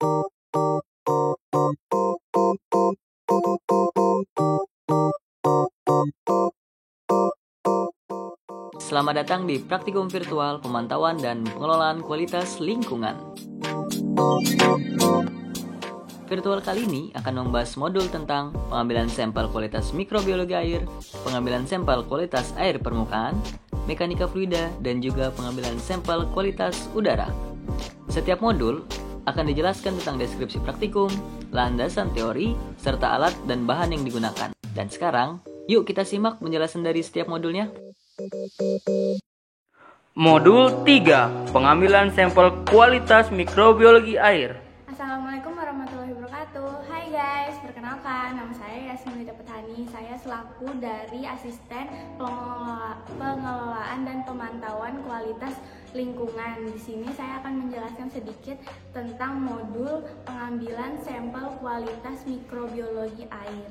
Selamat datang di Praktikum Virtual Pemantauan dan Pengelolaan Kualitas Lingkungan. Virtual kali ini akan membahas modul tentang pengambilan sampel kualitas mikrobiologi air, pengambilan sampel kualitas air permukaan, mekanika fluida, dan juga pengambilan sampel kualitas udara. Setiap modul akan dijelaskan tentang deskripsi praktikum, landasan teori, serta alat dan bahan yang digunakan. Dan sekarang, yuk kita simak penjelasan dari setiap modulnya. Modul 3, pengambilan sampel kualitas mikrobiologi air. Assalamualaikum warahmatullahi wabarakatuh. Hai guys, perkenalkan nama saya Yasminita Petani. Saya selaku dari asisten pengelolaan dan pemantauan kualitas lingkungan. Di sini saya akan menjelaskan sedikit tentang modul pengambilan sampel kualitas mikrobiologi air.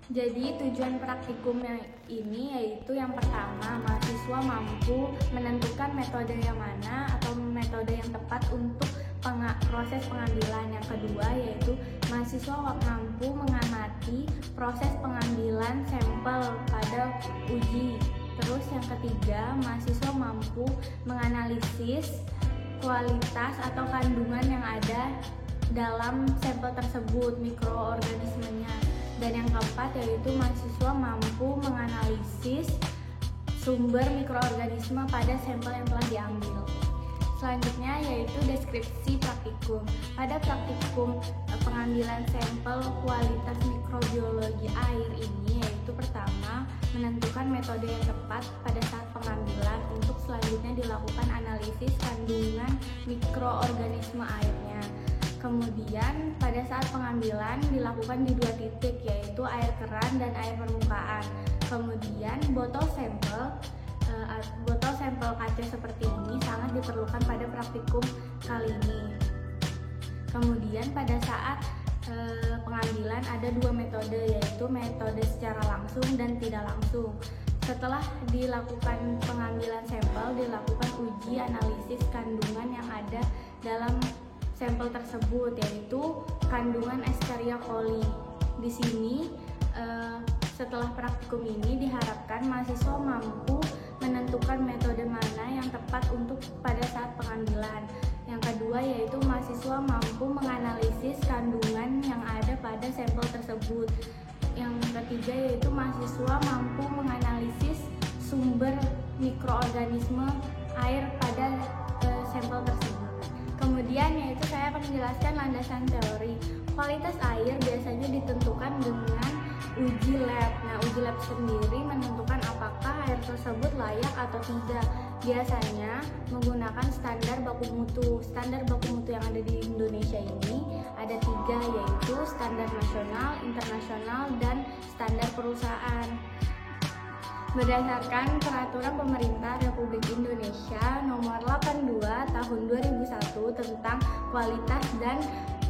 Jadi tujuan praktikumnya ini yaitu yang pertama, mahasiswa mampu menentukan metode yang mana atau metode yang tepat untuk proses pengambilan. Yang kedua yaitu mahasiswa mampu mengamati proses pengambilan sampel pada uji. Terus yang ketiga, mahasiswa mampu menganalisis kualitas atau kandungan yang ada dalam sampel tersebut, mikroorganismenya. Dan yang keempat yaitu mahasiswa mampu menganalisis sumber mikroorganisme pada sampel yang telah diambil. Selanjutnya yaitu deskripsi praktikum. Pada praktikum pengambilan sampel kualitas mikrobiologi air ini yaitu pertama, menentukan metode yang tepat pada saat pengambilan untuk selanjutnya dilakukan analisis kandungan mikroorganisme airnya. Kemudian pada saat pengambilan dilakukan di dua titik yaitu air keran dan air permukaan. Kemudian botol sampel kaca seperti ini sangat diperlukan pada praktikum kali ini. Kemudian pada saat pengambilan ada dua metode yaitu metode secara langsung dan tidak langsung. Setelah dilakukan pengambilan sampel, dilakukan uji analisis kandungan yang ada dalam sampel tersebut yaitu kandungan Escherichia coli. Di sini setelah praktikum ini diharapkan mahasiswa mampu menentukan metode mana yang tepat untuk pada saat pengambilan. Yang kedua yaitu mahasiswa mampu menganalisis kandungan yang ada pada sampel tersebut. Yang ketiga yaitu mahasiswa mampu menganalisis sumber mikroorganisme air pada sampel tersebut. Kemudian yaitu saya akan menjelaskan landasan teori. Kualitas air biasanya ditentukan dengan uji lab. Nah, uji lab sendiri menentukan apakah air tersebut layak atau tidak. Biasanya menggunakan standar baku mutu. Standar baku mutu yang ada di Indonesia ini ada 3 yaitu standar nasional, internasional, dan standar perusahaan. Berdasarkan Peraturan Pemerintah Republik Indonesia Nomor 82 Tahun 2001 tentang kualitas dan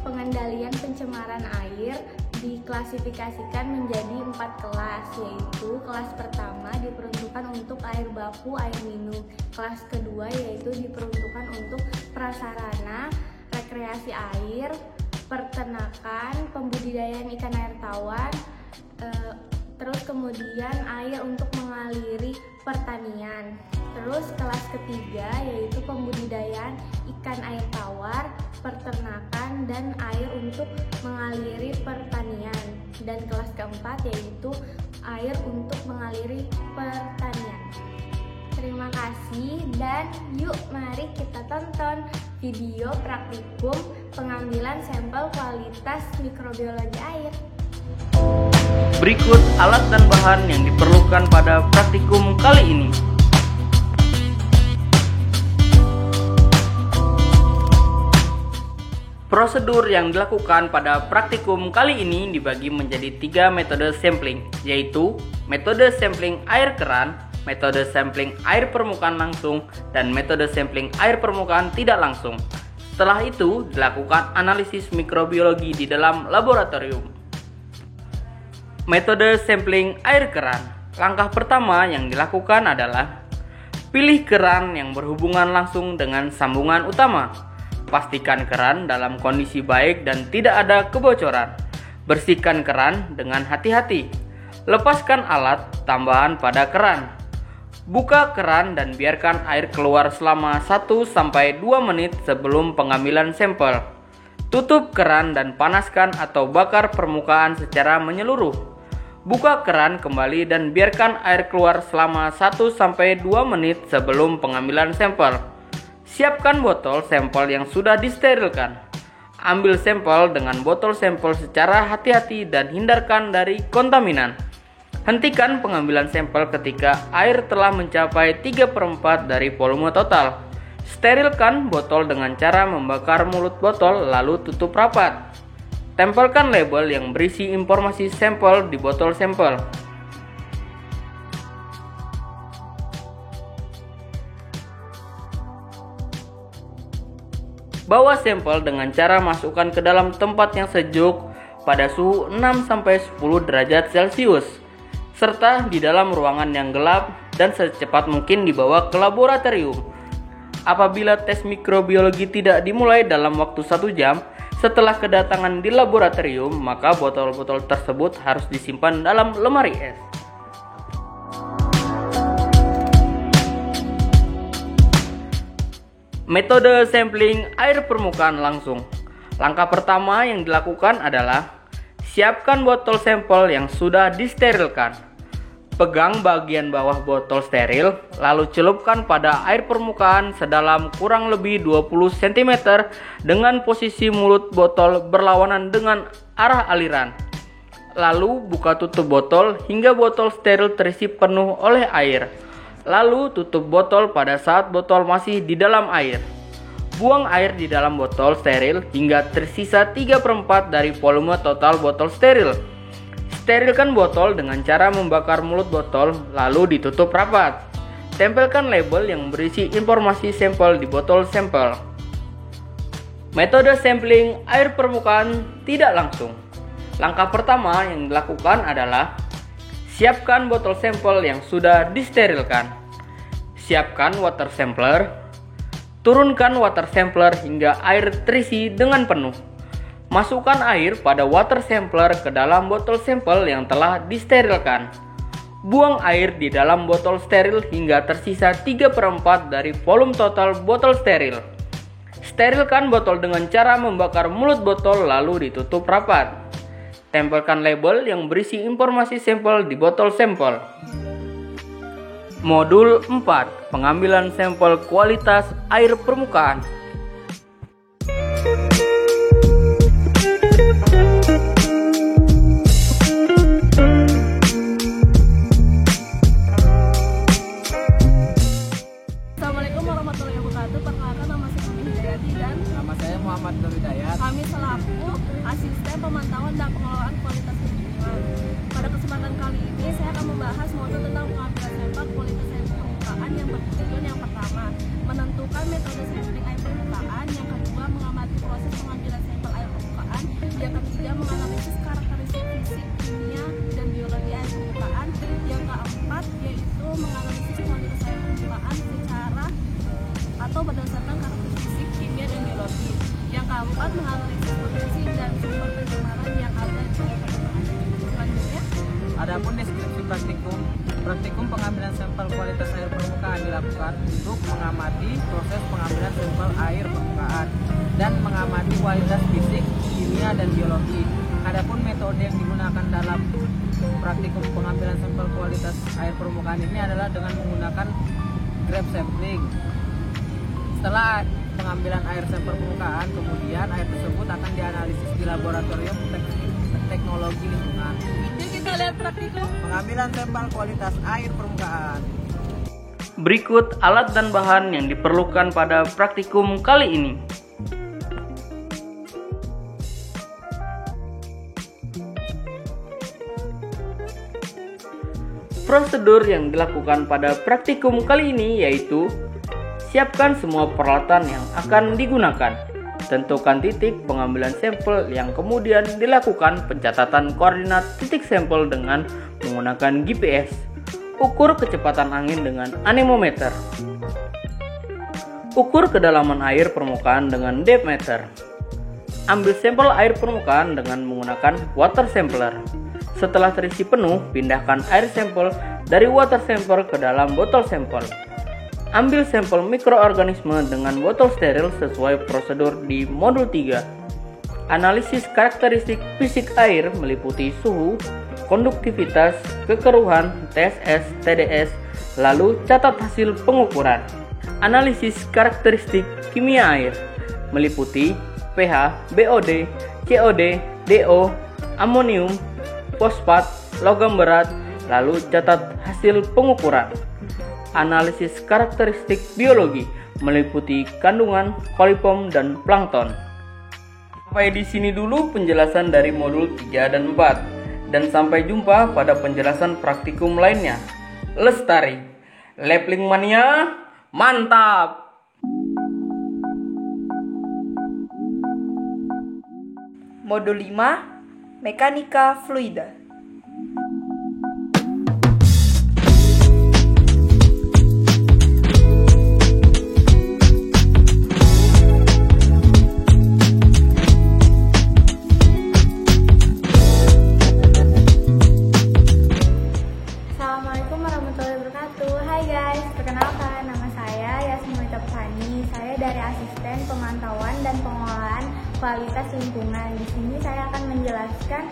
pengendalian pencemaran air, diklasifikasikan menjadi 4 kelas, yaitu kelas pertama diperuntukkan untuk air baku, air minum. Kelas kedua yaitu diperuntukkan untuk prasarana rekreasi air, peternakan, pembudidayaan ikan air tawar, terus kemudian air untuk mengaliri pertanian. Terus kelas ketiga yaitu pembudidayaan ikan air tawar, peternakan, dan air untuk mengaliri pertanian. Dan kelas keempat yaitu air untuk mengaliri pertanian. Terima kasih dan yuk mari kita tonton video praktikum pengambilan sampel kualitas mikrobiologi air. Berikut alat dan bahan yang diperlukan pada praktikum kali ini. Prosedur yang dilakukan pada praktikum kali ini dibagi menjadi 3 metode sampling, yaitu metode sampling air keran, metode sampling air permukaan langsung, dan metode sampling air permukaan tidak langsung. Setelah itu dilakukan analisis mikrobiologi di dalam laboratorium. Metode sampling air keran. Langkah pertama yang dilakukan adalah pilih keran yang berhubungan langsung dengan sambungan utama. Pastikan keran dalam kondisi baik dan tidak ada kebocoran. Bersihkan keran dengan hati-hati. Lepaskan alat tambahan pada keran. Buka keran dan biarkan air keluar selama 1-2 menit sebelum pengambilan sampel. Tutup keran dan panaskan atau bakar permukaan secara menyeluruh. Buka keran kembali dan biarkan air keluar selama 1-2 menit sebelum pengambilan sampel. Siapkan botol sampel yang sudah disterilkan. Ambil sampel dengan botol sampel secara hati-hati dan hindarkan dari kontaminan. Hentikan pengambilan sampel ketika air telah mencapai 3/4 dari volume total. Sterilkan botol dengan cara membakar mulut botol lalu tutup rapat. Tempelkan label yang berisi informasi sampel di botol sampel. Bawa sampel dengan cara masukkan ke dalam tempat yang sejuk pada suhu 6-10 derajat Celcius, serta di dalam ruangan yang gelap dan secepat mungkin dibawa ke laboratorium. Apabila tes mikrobiologi tidak dimulai dalam waktu 1 jam setelah kedatangan di laboratorium, maka botol-botol tersebut harus disimpan dalam lemari es. Metode sampling air permukaan langsung. Langkah pertama yang dilakukan adalah siapkan botol sampel yang sudah disterilkan. Pegang bagian bawah botol steril, lalu celupkan pada air permukaan sedalam kurang lebih 20 cm dengan posisi mulut botol berlawanan dengan arah aliran. Lalu buka tutup botol hingga botol steril terisi penuh oleh air. Lalu tutup botol pada saat botol masih di dalam air. Buang air di dalam botol steril hingga tersisa 3/4 dari volume total botol steril. Sterilkan botol dengan cara membakar mulut botol lalu ditutup rapat. Tempelkan label yang berisi informasi sampel di botol sampel. Metode sampling air permukaan tidak langsung. Langkah pertama yang dilakukan adalah siapkan botol sampel yang sudah disterilkan. Siapkan water sampler. Turunkan water sampler hingga air terisi dengan penuh. Masukkan air pada water sampler ke dalam botol sampel yang telah disterilkan. Buang air di dalam botol steril hingga tersisa 3/4 dari volume total botol steril. Sterilkan botol dengan cara membakar mulut botol lalu ditutup rapat. Tempelkan label yang berisi informasi sampel di botol sampel. Modul 4. Pengambilan sampel kualitas air permukaan. Assalamualaikum warahmatullahi wabarakatuh. Perkenalkan, nama saya Umi Hidayati dan Nama saya Muhammad Nur Hidayat. kami selaku asisten pemantauan dan pengelolaan kualitas lingkungan. Pada kesempatan kali ini saya akan membahas modul tentang pengambilan sampel kualitas air permukaan yang bertujuan yang pertama, menentukan metode sampling air permukaan, yang kedua, mengamati proses pengambilan sampel air permukaan, yang ketiga, menganalisis karakteristik fisik, kimia, dan biologi air permukaan, yang keempat, yaitu menganalisis kualitas air permukaan secara atau berdasarkan karakteristik kimia dan biologi. Yang keempat, menganalisis potensi dan sumber pencemaran yang ada di air permukaan. Selanjutnya, Adapun deskripsi praktikum pengambilan sampel kualitas air permukaan dilakukan untuk mengamati proses pengambilan sampel air permukaan dan mengamati kualitas fisik, kimia, dan biologi. Adapun metode yang digunakan dalam praktikum pengambilan sampel kualitas air permukaan ini adalah dengan menggunakan grab sampling. Setelah pengambilan air sampel permukaan, kemudian air tersebut akan dianalisis di laboratorium teknologi lingkungan. yuk kita lihat praktikum. Pengambilan sampel kualitas air permukaan. Berikut alat dan bahan yang diperlukan pada praktikum kali ini. Prosedur yang dilakukan pada praktikum kali ini yaitu siapkan semua peralatan yang akan digunakan. Tentukan titik pengambilan sampel yang kemudian dilakukan pencatatan koordinat titik sampel dengan menggunakan GPS. Ukur kecepatan angin dengan anemometer. Ukur kedalaman air permukaan dengan depth meter. Ambil sampel air permukaan dengan menggunakan water sampler. Setelah terisi penuh, pindahkan air sampel dari water sampler ke dalam botol sampel. Ambil sampel mikroorganisme dengan botol steril sesuai prosedur di modul 3. Analisis karakteristik fisik air meliputi suhu, konduktivitas, kekeruhan, TSS, TDS, lalu catat hasil pengukuran. Analisis karakteristik kimia air meliputi pH, BOD, COD, DO, amonium, fosfat, logam berat, lalu catat hasil pengukuran. Analisis karakteristik biologi meliputi kandungan koliform dan plankton. Sampai di sini dulu penjelasan dari modul 3 dan 4. Dan sampai jumpa pada penjelasan praktikum lainnya. Lestari, Labeling Mania, mantap! Modul 5, Mekanika Fluida. Assalamualaikum warahmatullahi wabarakatuh. Hai guys, perkenalkan nama saya Yasmin Tepani. Saya dari Asisten Pemantauan dan Pengelolaan Kualitas Lingkungan. Di sini saya akan menjelaskan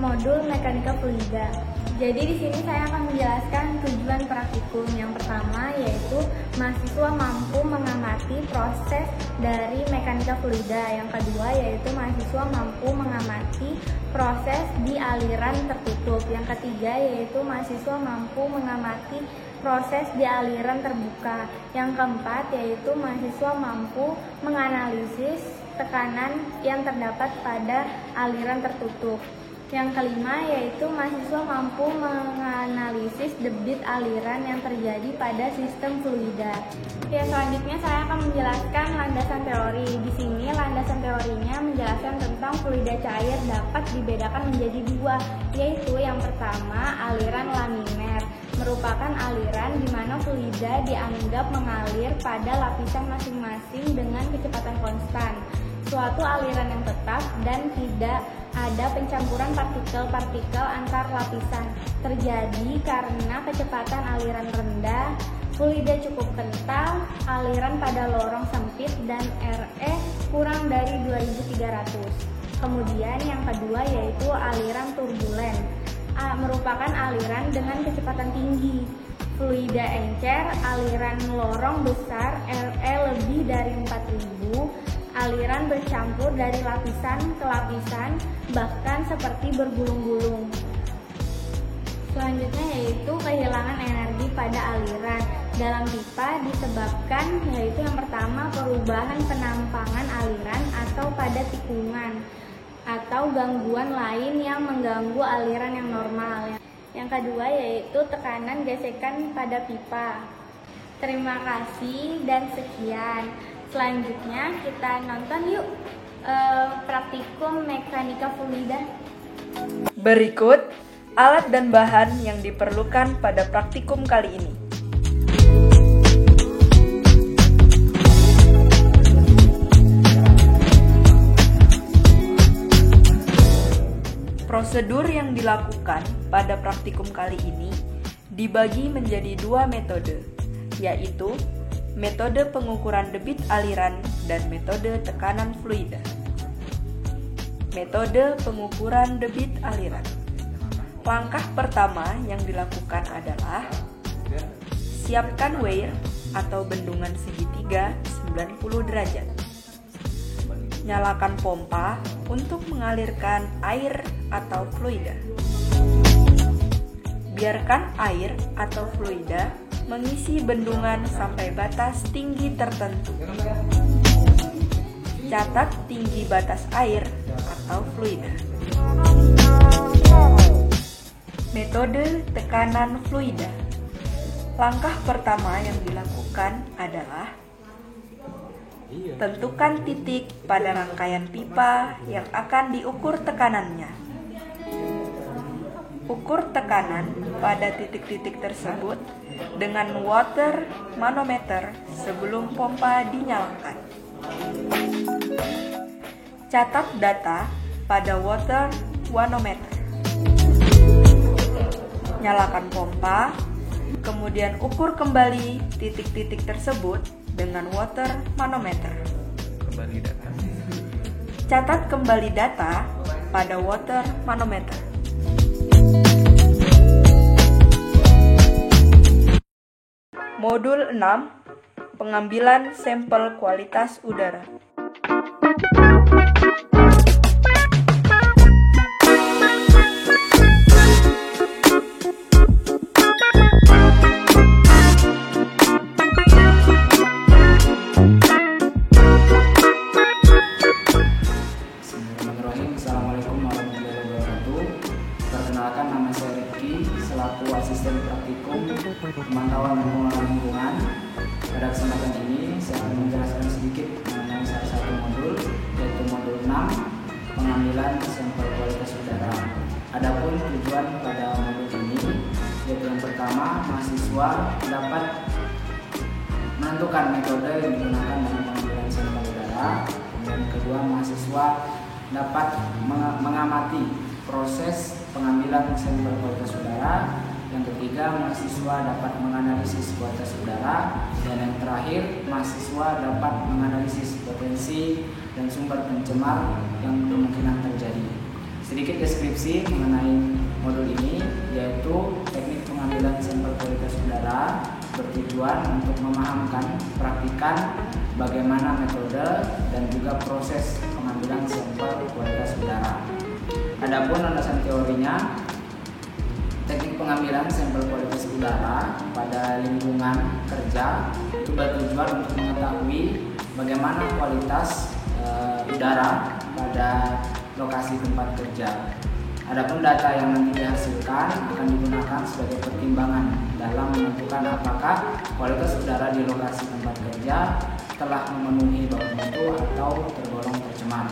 modul Mekanika Fluida. Jadi di sini saya akan menjelaskan tujuan praktikum. Yang pertama yaitu mahasiswa mampu mengamati proses dari mekanika fluida. Yang kedua yaitu mahasiswa mampu mengamati proses di aliran tertutup. Yang ketiga yaitu mahasiswa mampu mengamati proses di aliran terbuka. Yang keempat yaitu mahasiswa mampu menganalisis tekanan yang terdapat pada aliran tertutup. Yang kelima yaitu mahasiswa mampu menganalisis debit aliran yang terjadi pada sistem fluida. Ya, selanjutnya saya akan menjelaskan landasan teori. Di sini landasan teorinya menjelaskan tentang fluida cair dapat dibedakan menjadi dua, yaitu yang pertama aliran laminer, merupakan aliran di mana fluida dianggap mengalir pada lapisan masing-masing dengan kecepatan konstan. Suatu aliran yang tetap dan tidak ada pencampuran partikel-partikel antar lapisan terjadi karena kecepatan aliran rendah, fluida cukup kental, aliran pada lorong sempit, dan RE kurang dari 2300. Kemudian yang kedua yaitu aliran turbulen, merupakan aliran dengan kecepatan tinggi. Fluida encer, aliran lorong besar, RE lebih dari 4000, aliran bercampur dari lapisan ke lapisan, bahkan seperti bergulung-gulung. Selanjutnya yaitu kehilangan energi pada aliran dalam pipa disebabkan yaitu yang pertama perubahan penampangan aliran atau pada tikungan atau gangguan lain yang mengganggu aliran yang normal. Yang kedua yaitu tekanan gesekan pada pipa. Terima kasih dan sekian. Selanjutnya kita nonton yuk praktikum mekanika fluida. Berikut alat dan bahan yang diperlukan pada praktikum kali ini. Prosedur yang dilakukan pada praktikum kali ini dibagi menjadi dua metode, yaitu metode pengukuran debit aliran dan metode tekanan fluida. Metode pengukuran debit aliran. Langkah pertama yang dilakukan adalah siapkan weir atau bendungan segitiga 90 derajat. Nyalakan pompa untuk mengalirkan air atau fluida. Biarkan air atau fluida mengisi bendungan sampai batas tinggi tertentu. Catat tinggi batas air atau fluida. Metode tekanan fluida. Langkah pertama yang dilakukan adalah tentukan titik pada rangkaian pipa yang akan diukur tekanannya. Ukur tekanan pada titik-titik tersebut dengan water manometer sebelum pompa dinyalakan. Catat data pada water manometer. Nyalakan pompa, kemudian ukur kembali titik-titik tersebut dengan water manometer. Catat kembali data pada water manometer. Modul 6, pengambilan sampel kualitas udara. Assalamualaikum warahmatullahi wabarakatuh. Perkenalkan, nama saya Rifki selaku asisten praktikum pemantauan dan pengelolaan lingkungan. Pada kesempatan ini saya akan menjelaskan sedikit mengenai salah satu modul, yaitu modul 6, pengambilan sampel kualitas udara. Adapun tujuan pada modul ini yaitu yang pertama, mahasiswa dapat menentukan metode yang digunakan dalam pengambilan sampel udara. Dan kedua, mahasiswa dapat mengamati proses pengambilan sampel kualitas udara. Yang ketiga, mahasiswa dapat menganalisis kualitas udara. Dan yang terakhir, mahasiswa dapat menganalisis potensi dan sumber pencemar yang kemungkinan terjadi. Sedikit deskripsi mengenai modul ini, yaitu teknik pengambilan sampel kualitas udara bertujuan untuk memahamkan praktikan bagaimana metode dan juga proses pengambilan sampel kualitas udara. Adapun landasan teorinya, teknik pengambilan sampel kualitas udara pada lingkungan kerja itu bertujuan untuk mengetahui bagaimana kualitas udara pada lokasi tempat kerja. Adapun data yang nanti dihasilkan akan digunakan sebagai pertimbangan dalam menentukan apakah kualitas udara di lokasi tempat kerja telah memenuhi baku mutu atau tergolong tercemar.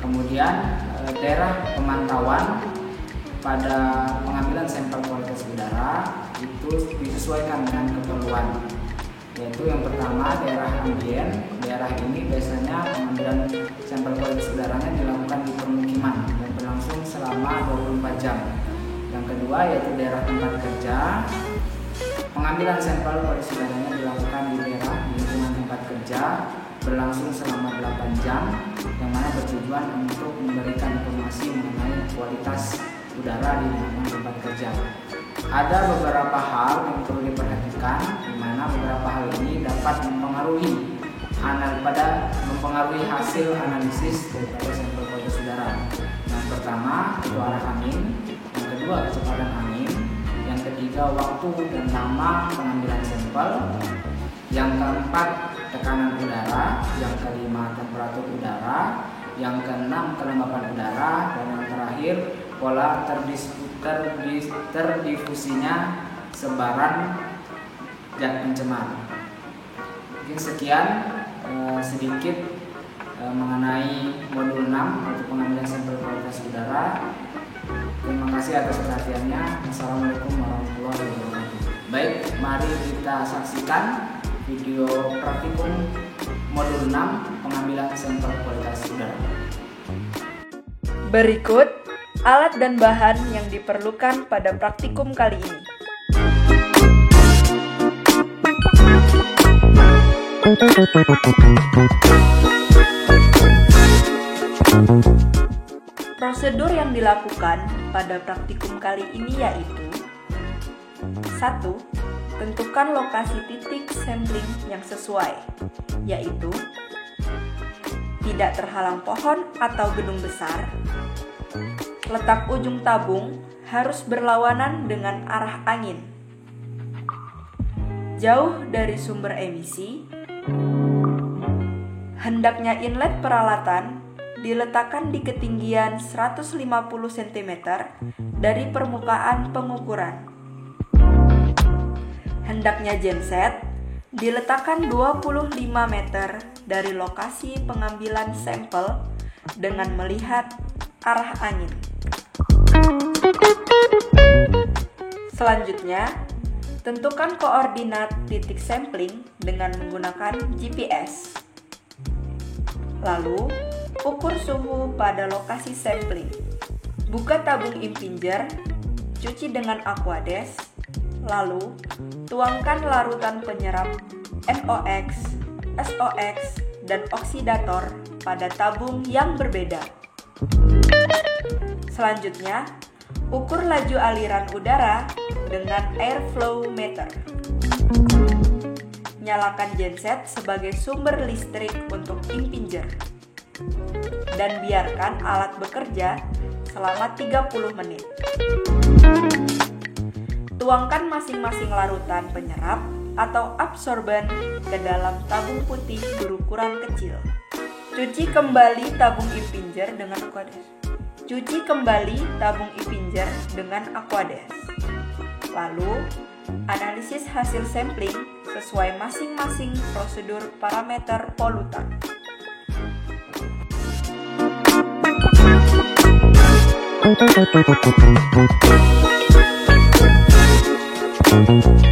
Kemudian daerah pemantauan pada pengambilan sampel kualitas udara itu disesuaikan dengan keperluan, yaitu yang pertama daerah ambien. Daerah ini biasanya pengambilan sampel kualitas udaranya dilakukan di permukiman dan berlangsung selama 24 jam. Yang kedua yaitu daerah tempat kerja. Pengambilan sampel kualitas udaranya dilakukan di daerah lingkungan tempat kerja berlangsung selama 8 jam, yang mana bertujuan untuk memberikan informasi mengenai kualitas udara di lingkungan tempat kerja. Ada beberapa hal yang perlu diperhatikan, di mana beberapa hal ini dapat mempengaruhi hasil analisis daripada sampel kualitas udara. Yang pertama itu arah angin, yang kedua kecepatan angin, yang ketiga waktu dan lama pengambilan sampel, yang keempat tekanan udara, yang kelima temperatur udara, yang keenam kelembapan udara, dan yang terakhir pola terdifusinya sebaran zat pencemar. Mungkin sekian sedikit mengenai modul 6 yaitu pengambilan sampel kualitas udara. Terima kasih atas perhatiannya. Assalamualaikum warahmatullahi wabarakatuh. Baik, mari kita saksikan video praktikum modul 6 pengambilan sampel kualitas udara. Berikut alat dan bahan yang diperlukan pada praktikum kali ini. Prosedur yang dilakukan pada praktikum kali ini yaitu 1. Tentukan lokasi titik sampling yang sesuai, yaitu tidak terhalang pohon atau gedung besar. Letak ujung tabung harus berlawanan dengan arah angin. Jauh dari sumber emisi. Hendaknya inlet peralatan diletakkan di ketinggian 150 cm dari permukaan pengukuran. Hendaknya genset diletakkan 25 meter dari lokasi pengambilan sampel dengan melihat arah angin. Selanjutnya, Tentukan koordinat titik sampling dengan menggunakan GPS. Lalu, ukur suhu pada lokasi sampling. Buka tabung impinger, cuci dengan Aquades, lalu tuangkan larutan penyerap NOx, SOx, dan oksidator pada tabung yang berbeda. Selanjutnya, ukur laju aliran udara dengan airflow meter. Nyalakan genset sebagai sumber listrik untuk impinger. Dan biarkan alat bekerja selama 30 menit. Tuangkan masing-masing larutan penyerap atau absorben ke dalam tabung putih berukuran kecil. Cuci kembali tabung impinger dengan Aquades. Lalu, analisis hasil sampling sesuai masing-masing prosedur parameter polutan. Thank you.